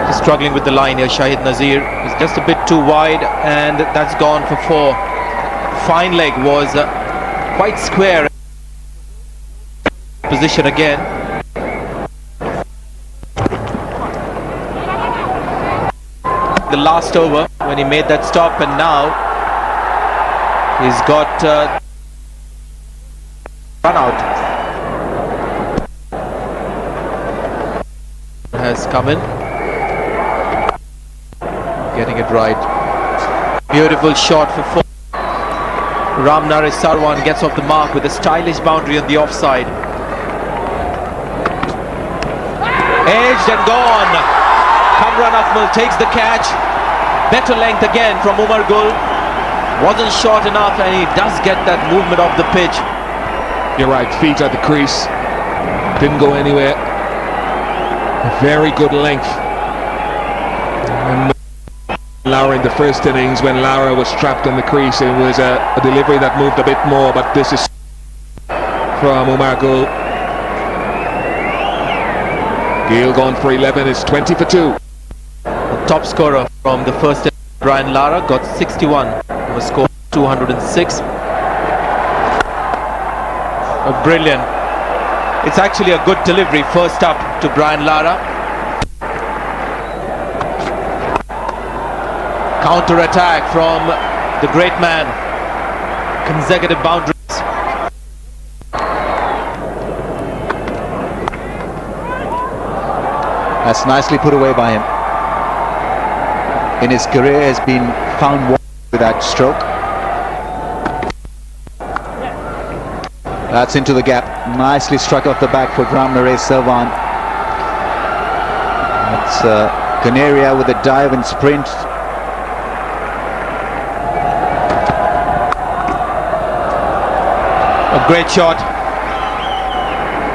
Speaker 1: Just struggling with the line here. Shahid Nazir is just a bit too wide, and that's gone for 4. Fine leg was quite square. position again. The last over when he made that stop, and now he's got run out. Has come in, getting it right. Beautiful shot for 4. Ramnare Sarwan gets off the mark with a stylish boundary on the offside. Edged and gone. Kamran Akmal takes the catch. Better length again from Umar Gul. Wasn't short enough, and he does get that movement off the pitch.
Speaker 3: You're right, feet at the crease. Didn't go anywhere. Very good length. And Lara in the first innings, when Lara was trapped in the crease, it was a delivery that moved a bit more, but this is from Umar Gul. Gale gone for 11, it's 20 for 2.
Speaker 1: The top scorer from the first innings, Brian Lara, got 61. Was scored 206. Brilliant. It's actually a good delivery first up to Brian Lara. Counter attack from the great man. Consecutive boundaries.
Speaker 2: That's nicely put away by him. In his career has been found with that stroke. That's into the gap. Nicely struck off the back foot, Ramnare Sarwan. That's Canaria with a dive and sprint.
Speaker 1: A great shot.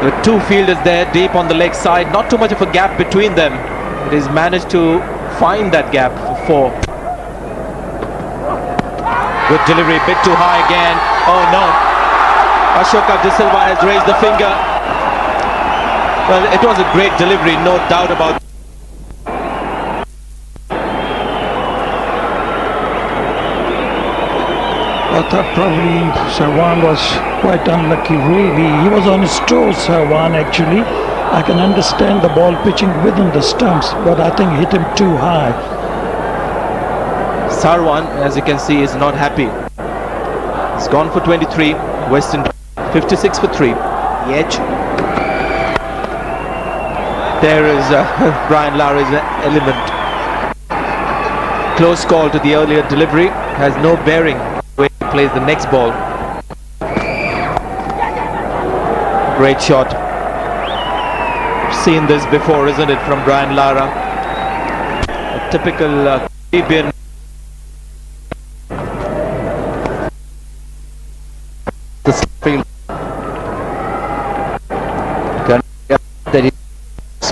Speaker 1: With 2 fielders there deep on the leg side. Not too much of a gap between them. But he's managed to find that gap for 4. Good delivery, bit too high again. Oh no. Ashoka De Silva has raised the finger. Well, it was a great delivery, no doubt about it.
Speaker 4: I thought probably Sarwan was quite unlucky, really. He was on his toes, Sarwan, actually. I can understand the ball pitching within the stumps, but I think hit him too high.
Speaker 1: Sarwan, as you can see, is not happy. He's gone for 23. Western 56 for 3. The edge. There is Brian Lara's element. Close call to the earlier delivery. Has no bearing where he plays the next ball. Great shot. Seen this before, isn't it, from Brian Lara? A typical Caribbean.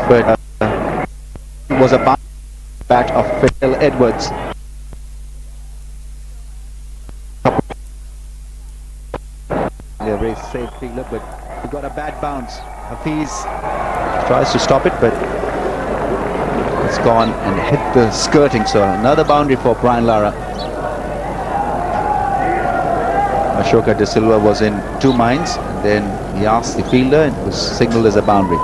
Speaker 2: But was a bat of Phil Edwards. A very safe fielder, but he got a bad bounce. Hafiz tries to stop it, but it's gone and hit the skirting. So another boundary for Brian Lara. Ashoka De Silva was in 2 minds, and then he asked the fielder, and it was signaled as a boundary.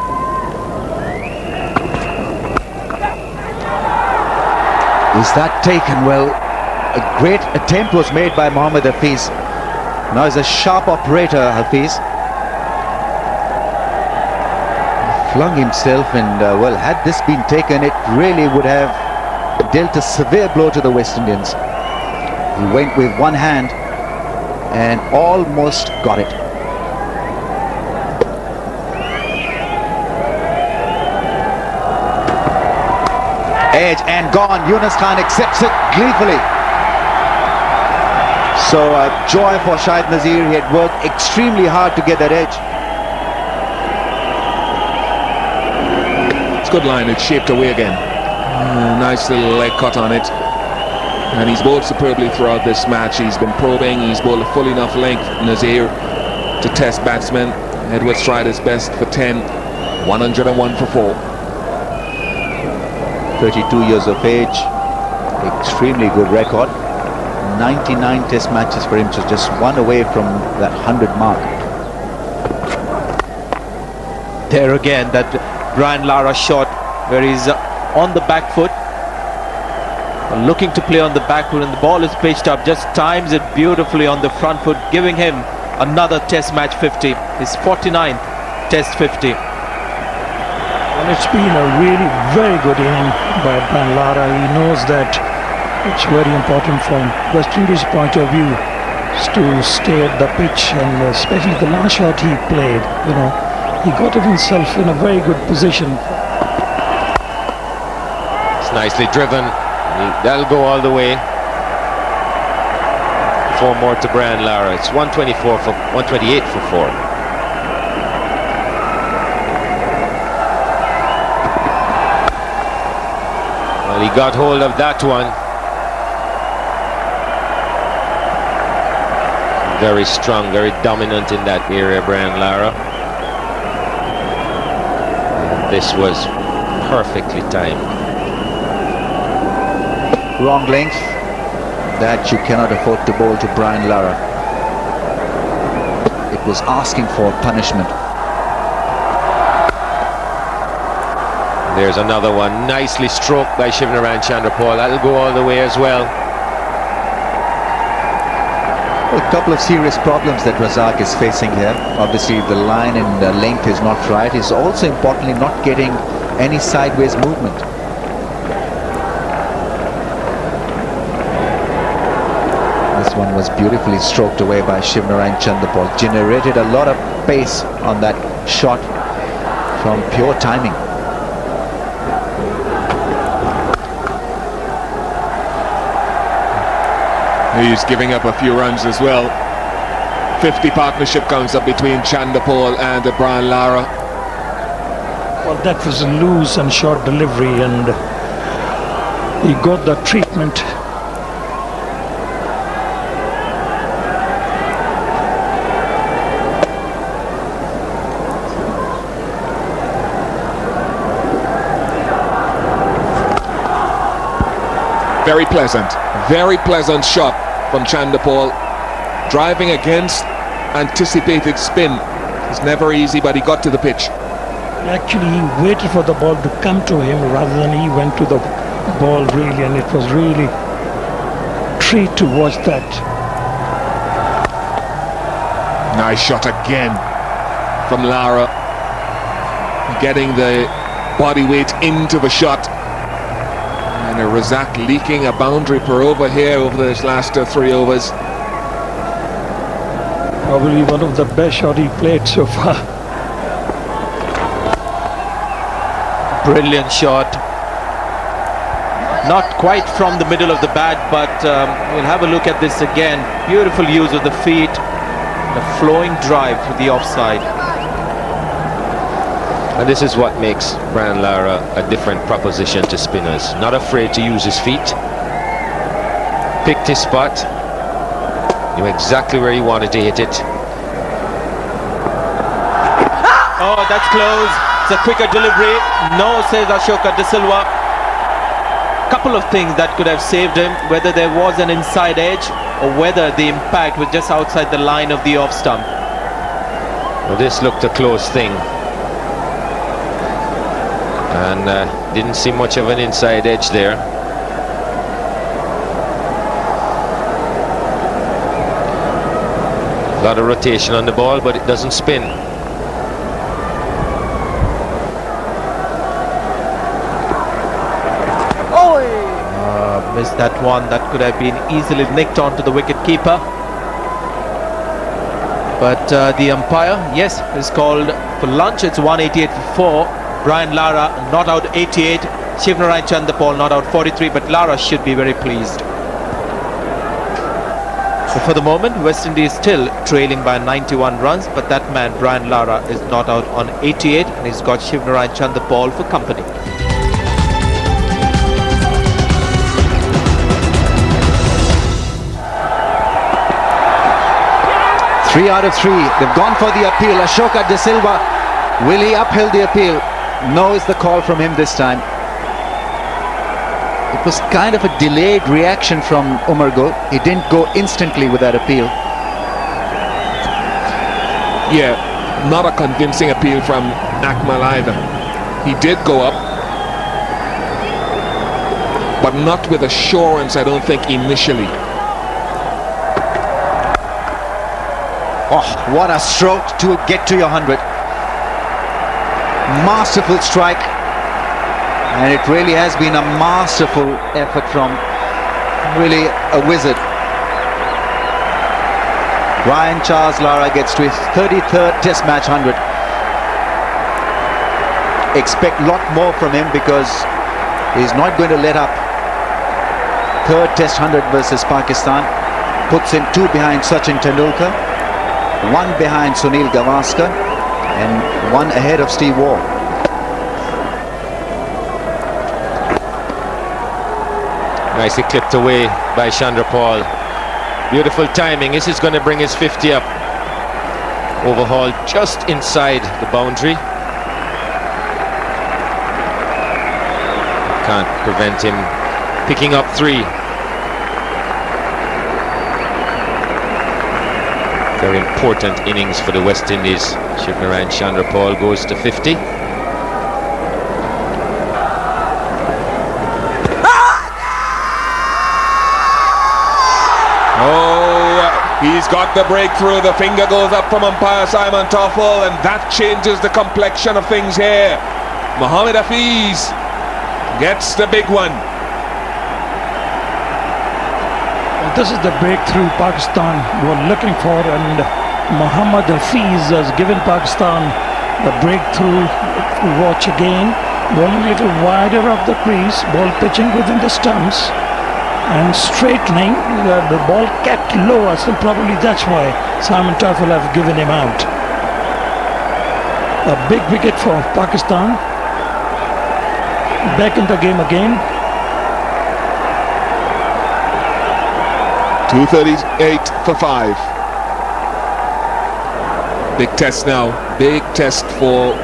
Speaker 2: Is that taken? Well, a great attempt was made by Mohammad Hafiz. Now he's a sharp operator, Hafiz. He flung himself, and well, had this been taken, it really would have dealt a severe blow to the West Indians. He went with one hand and almost got it. Edge and gone. Yunus Khan accepts it gleefully. So joy for Shahid Nazir. He had worked extremely hard to get that edge.
Speaker 3: It's a good line, it's shaped away again. Nice little leg cut on it. And he's bowled superbly throughout this match. He's been probing, he's bowled a full enough length, Nazir, to test batsmen. Edwards tried his best for 10, 101 for 4.
Speaker 2: 32 years of age, extremely good record. 99 test matches for him, so just one away from that 100 mark.
Speaker 1: There again, that Brian Lara shot where he's on the back foot, looking to play on the back foot, and the ball is pitched up, just times it beautifully on the front foot, giving him another test match 50, his 49th test 50.
Speaker 4: Well, it's been a really very good inning by Brian Lara. He knows that it's very important from West Indies' point of view to stay at the pitch, and especially the last shot he played, he got himself in a very good position.
Speaker 5: It's nicely driven. That'll go all the way. 4 more to Brian Lara. It's 128 for 4. Well, he got hold of that one. Very strong, very dominant in that area, Brian Lara. This was perfectly timed.
Speaker 2: Wrong length. That you cannot afford to bowl to Brian Lara. It was asking for punishment.
Speaker 5: There's another one, nicely stroked by Shivnarine Chanderpaul. That'll go all the way as well.
Speaker 2: A couple of serious problems that Razak is facing here. Obviously the line and length is not right. He's also importantly not getting any sideways movement. This one was beautifully stroked away by Shivnarine Chanderpaul. Generated a lot of pace on that shot from pure timing.
Speaker 3: He's giving up a few runs as well. 50 partnership comes up between Chanderpaul and Brian Lara.
Speaker 4: Well, that was a loose and short delivery, and he got the treatment. Very pleasant shot from Chanderpaul, driving against anticipated spin. It's never easy, but he got to the pitch. Actually, he waited for the ball to come to him rather than he went to the ball, really, and it was really a treat to watch that.
Speaker 3: Nice shot again from Lara, getting the body weight into the shot. And Razak leaking a boundary per over here over those last 3 overs.
Speaker 4: Probably one of the best shots he played so far.
Speaker 1: Brilliant shot. Not quite from the middle of the bat, but we'll have a look at this again. Beautiful use of the feet. The flowing drive to the offside.
Speaker 5: And this is what makes Brian Lara a different proposition to spinners. Not afraid to use his feet. Picked his spot. Knew exactly where he wanted to hit it.
Speaker 1: Oh, that's close. It's a quicker delivery. No, says Ashoka De Silva. Couple of things that could have saved him, whether there was an inside edge or whether the impact was just outside the line of the off stump.
Speaker 5: Well, this looked a close thing. And didn't see much of an inside edge there. A lot of rotation on the ball, but it doesn't spin.
Speaker 1: Missed that one. That could have been easily nicked onto the wicket keeper. But the umpire, yes, is called for lunch. It's 188 for 4. Brian Lara not out 88. Shivnarine Chanderpaul not out 43. But Lara should be very pleased. So for the moment, West Indies still trailing by 91 runs. But that man, Brian Lara, is not out on 88. And he's got Shivnarine Chanderpaul for company.
Speaker 2: 3 out of 3. They've gone for the appeal. Ashoka De Silva, will he uphill the appeal? No is the call from him this time. It was kind of a delayed reaction from Umar Gul. He didn't go instantly with that appeal.
Speaker 3: Yeah, not a convincing appeal from Akmal either. He did go up, but not with assurance, I don't think, initially.
Speaker 2: Oh, what a stroke to get to your 100. Masterful strike. And it really has been a masterful effort from really a wizard. Brian Lara gets to his 33rd Test match 100. Expect a lot more from him because he's not going to let up. Third Test 100 versus Pakistan. Puts him 2 behind Sachin Tendulkar, 1 behind Sunil Gavaskar, and 1 ahead of Steve Waugh.
Speaker 5: Nicely clipped away by Chandrapal. Beautiful timing. This is going to bring his 50 up. Overhaul just inside the boundary. Can't prevent him picking up 3. Very important innings for the West Indies. Shivnarine Chandrapal goes to 50.
Speaker 3: He's got the breakthrough. The finger goes up from umpire Simon Toffel, and that changes the complexion of things here. Mohammad Hafiz gets the big one.
Speaker 4: Well, this is the breakthrough Pakistan were looking for, and Mohammad Hafiz has given Pakistan the breakthrough. Watch again. Bowling a little wider of the crease, ball pitching within the stumps and straightening. The ball kept lower, so probably that's why Simon Toffel have given him out. A big wicket for Pakistan. Back in the game again.
Speaker 3: 238 for 5. Big test now. Big test for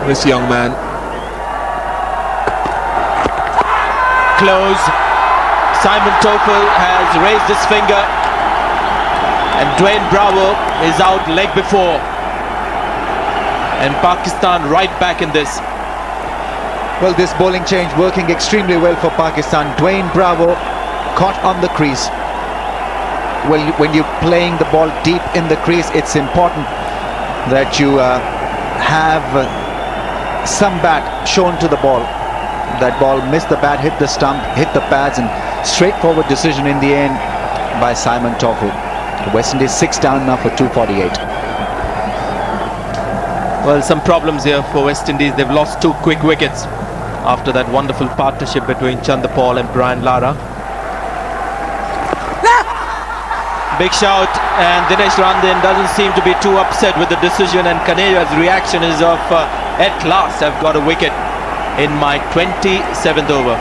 Speaker 3: this young man.
Speaker 1: Close. Simon Toffel has raised his finger, and Dwayne Bravo is out leg before, and Pakistan right back in this.
Speaker 2: Well, this bowling change working extremely well for Pakistan. Dwayne Bravo caught on the crease. Well, when you're playing the ball deep in the crease, it's important that you have some bat shown to the ball. That ball missed the bat, hit the stump, hit the pads, and straightforward decision in the end by Simon Toffel. West Indies 6 down now for 248.
Speaker 1: Well, some problems here for West Indies. They've lost 2 quick wickets after that wonderful partnership between Chandrapal and Brian Lara. Big shout, and Dinesh Randin doesn't seem to be too upset with the decision, and Kaneja's reaction is of at last I've got a wicket in my 27th over.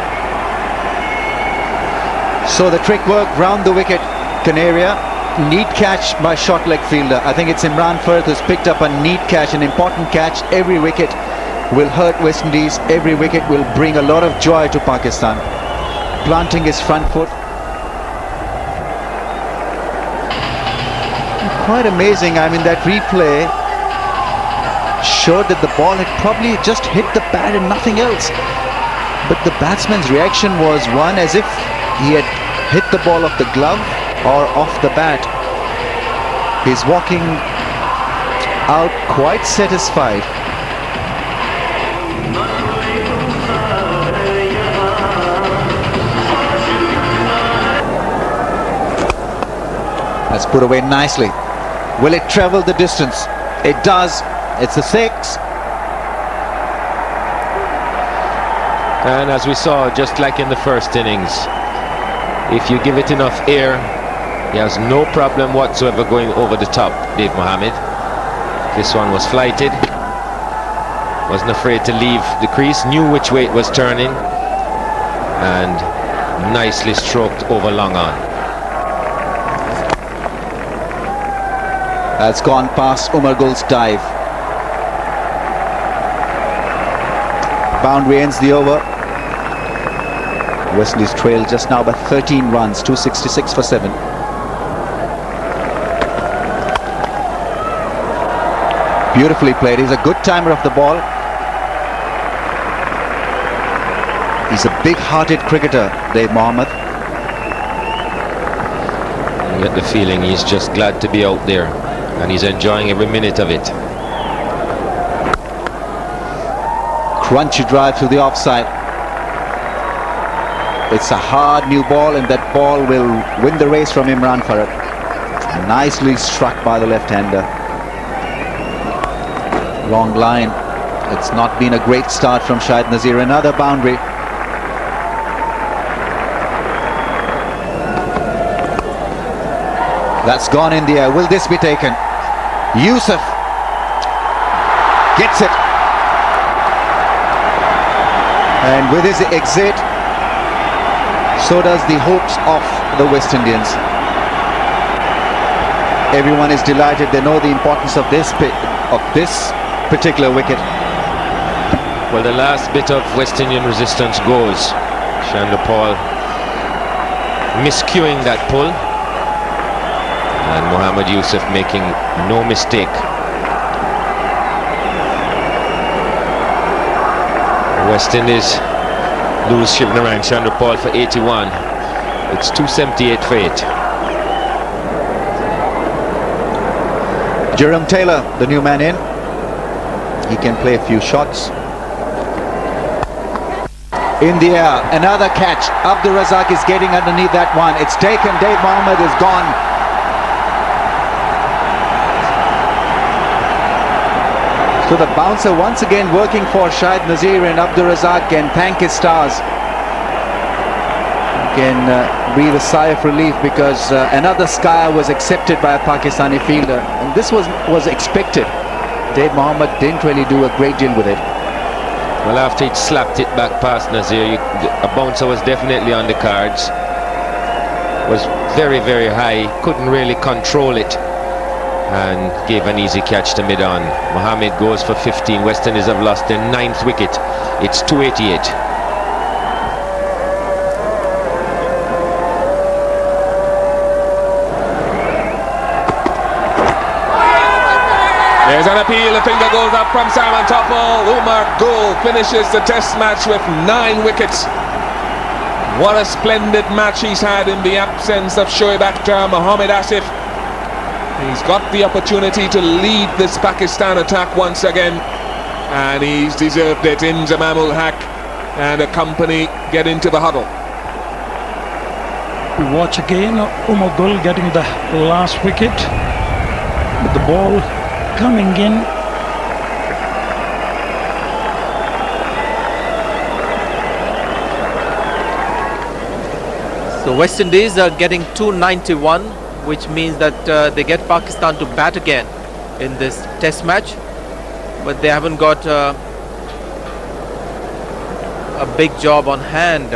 Speaker 2: So the trick worked round the wicket. Canaria, neat catch by short leg fielder. I think it's Imran Farhat who's picked up a neat catch, an important catch. Every wicket will hurt West Indies. Every wicket will bring a lot of joy to Pakistan. Planting his front foot. Quite amazing. I mean, that replay showed that the ball had probably just hit the pad and nothing else. But the batsman's reaction was one as if he had hit the ball off the glove or off the bat. He's walking out quite satisfied. That's put away nicely. Will it travel the distance? It does. It's a 6.
Speaker 5: And as we saw, just like in the first innings, if you give it enough air, he has no problem whatsoever going over the top, Dave Mohammed. This one was flighted. Wasn't afraid to leave the crease, knew which way it was turning, and nicely stroked over long on.
Speaker 2: That's gone past Umar Gul's dive. Boundary ends the over. West Indies trail just now by 13 runs, 266 for 7. Beautifully played. He's a good timer of the ball. He's a big-hearted cricketer, Dave Mohammad.
Speaker 5: You get the feeling he's just glad to be out there and he's enjoying every minute of it.
Speaker 2: Crunchy drive to the offside. It's a hard new ball, and that ball will win the race from Imran Farhat. Nicely struck by the left-hander. Long line. It's not been a great start from Shahid Nazir. Another boundary. That's gone in the air. Will this be taken? Yousuf gets it. And with his exit, so does the hopes of the West Indians. Everyone is delighted. They know the importance of this particular wicket.
Speaker 5: Well, the last bit of West Indian resistance goes. Chandler Paul miscuing that pull. And Mohammad Yousuf making no mistake. West Indies lose Shivnarine Chandrapal for 81. It's 278 for 8.
Speaker 2: Jerome Taylor, the new man in. He can play a few shots. In the air, another catch. Abdur Razak is getting underneath that one. It's taken. Dave Mohammad is gone. So the bouncer once again working for Shahid Nazir, and Abdur Razak can thank his stars. Can breathe a sigh of relief because another sky was accepted by a Pakistani fielder, and this was expected. Dave Mohammad didn't really do a great deal with it.
Speaker 5: Well, after he'd slapped it back past Nazir, a bouncer was definitely on the cards. Was very, very high, couldn't really control it, and gave an easy catch to mid-on. Mohammad goes for 15. West Indies have lost their 9th wicket. It's 288.
Speaker 3: There's an appeal. A finger goes up from Simon Topol. Umar Gul finishes the test match with 9 wickets. What a splendid match he's had in the absence of Shoaib Akhtar. Mohammad Asif, he's got the opportunity to lead this Pakistan attack once again, and he's deserved it. Inzamam ul Haq and a company get into the huddle.
Speaker 4: We watch again Umar Gul getting the last wicket, with the ball coming in.
Speaker 1: So West Indies are getting 291, which means that they get Pakistan to bat again in this test match, but they haven't got a big job on hand